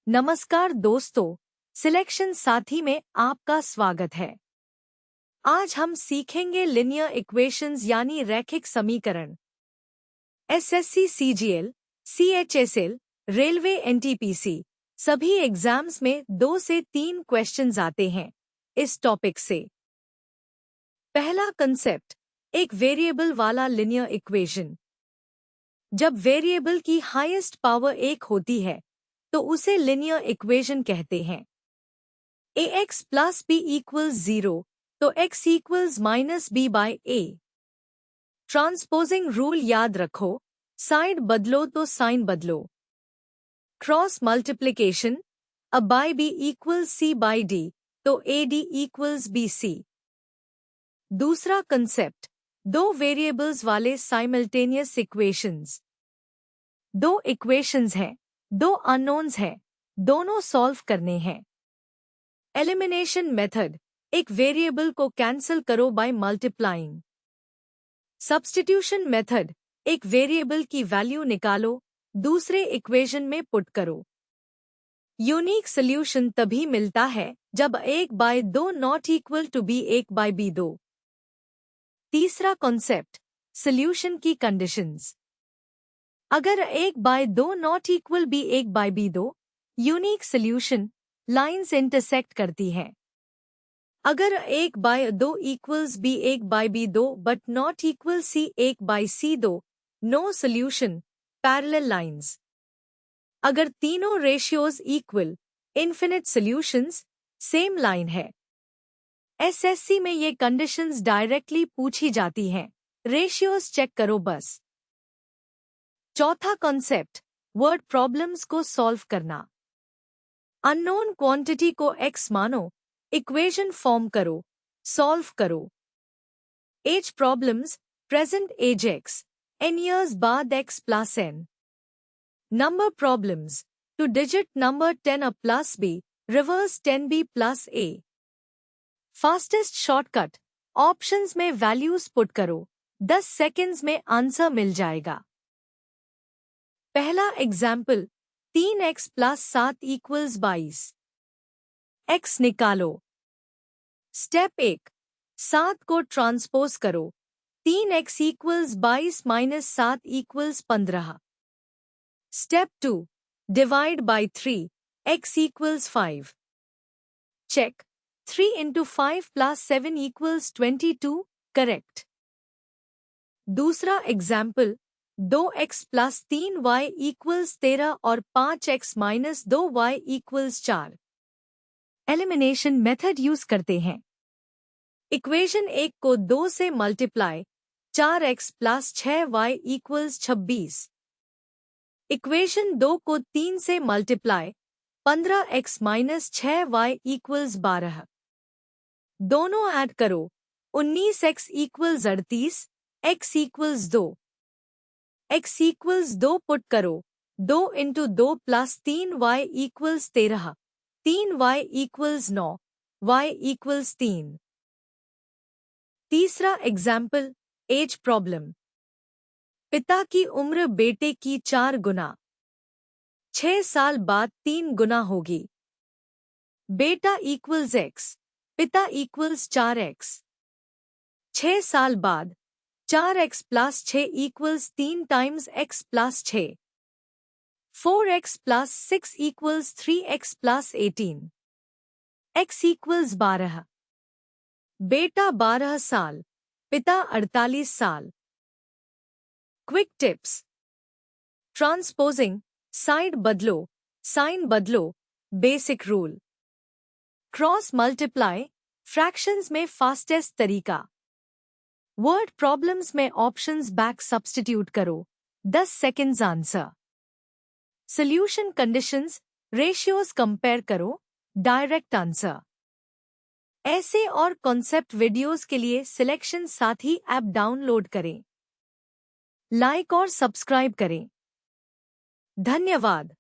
नमस्कार दोस्तों, सिलेक्शन साथी में आपका स्वागत है। आज हम सीखेंगे लिनियर इक्वेशंस यानी रैखिक समीकरण। SSC CGL, CHSL, railway NTPC सभी एग्जाम्स में 2 से 3 क्वेश्चंस आते हैं इस टॉपिक से। पहला कंसेप्ट, एक वेरिएबल वाला लिनियर इक्वेशन। जब वेरिएबल की हाईएस्ट पावर 1 होती है तो उसे लिनियर इक्वेशन कहते हैं। ax प्लस b इक्वल्स 0 तो x equals minus b by a। Transposing rule याद रखो, साइड बदलो तो साइन बदलो। Cross multiplication, a by b equals c by d तो ad इक्वल्स bc। दूसरा कंसेप्ट, दो वेरिएबल्स वाले साइमल्टेनियस इक्वेशंस। दो इक्वेशंस हैं, दो अननोन्स हैं, दोनों सॉल्व करने हैं। एलिमिनेशन मेथड, एक वेरिएबल को कैंसिल करो बाय मल्टीप्लाइंग। सब्स्टिट्यूशन मेथड, एक वेरिएबल की वैल्यू निकालो, दूसरे इक्वेशन में पुट करो। यूनिक सॉल्यूशन तभी मिलता है जब 1/2 नॉट इक्वल टू बी 1/2। तीसरा कॉन्सेप्ट, सॉल्यूशन की कंडीशंस। अगर 1/2 not equal B 1/2, unique solution lines intersect करती हैं। अगर 1/2 equals B 1/2 but not equal C 1/2, no solution, parallel lines. अगर तीनों ratios equal, infinite solutions, same line है। एसएससी में ये कंडीशंस डायरेक्टली पूछी जाती हैं, रेशियोज चेक करो बस। चौथा कॉन्सेप्ट, वर्ड प्रॉब्लम्स को सॉल्व करना। अननोन क्वांटिटी को x मानो, इक्वेशन फॉर्म करो, सॉल्व करो। Age problems, present age x, n years बाद x plus n। Number problems, two digit number 10 a plus b, reverse 10b plus a। Fastest shortcut, options में values put करो, 10 seconds में answer मिल जाएगा। पहला example, 3x plus 7 equals 22। x निकालो। Step 1, 7 को transpose करो, 3x equals 22 minus 7 equals 15। Step 2, divide by 3, x equals 5। Check, 3 into 5 plus 7 equals 22, correct. दूसरा example, 2x plus 3y equals 13 और 5x minus 2y equals 4। Elimination method use करते हैं। Equation 1 को 2 से multiply, 4x plus 6y equals 26। Equation 2 को 3 से multiply, 15x minus 6y equals 12। दोनों add करो, 19x equals 38, x equals 2। x equals 2 put करो, 2 into 2 plus 3y equals 13, 3y equals 9, y equals 3। तीसरा एग्जाम्पल, एज प्रॉब्लम। पिता की उम्र बेटे की 4 गुना, 6 साल बाद 3 गुना होगी। बेटा इक्वल्स x, पिता इक्वल्स 4x। 6 साल बाद 4x plus 6 equals 3 times x plus 6। 4x plus 6 equals 3x plus 18। x equals 12। बेटा 12 साल, पिता 48 साल। Quick tips. ट्रांसपोजिंग, साइड बदलो, साइन बदलो, basic rule. Cross multiply, fractions में फास्टेस्ट तरीका। वर्ड प्रॉब्लम्स में ऑप्शंस बैक सब्स्टिट्यूट करो, 10 seconds answer. Solution conditions, ratios compare करो, डायरेक्ट आंसर। ऐसे और कॉन्सेप्ट वीडियोस के लिए सिलेक्शन साथी ऐप डाउनलोड करें। लाइक और सब्सक्राइब करें। धन्यवाद।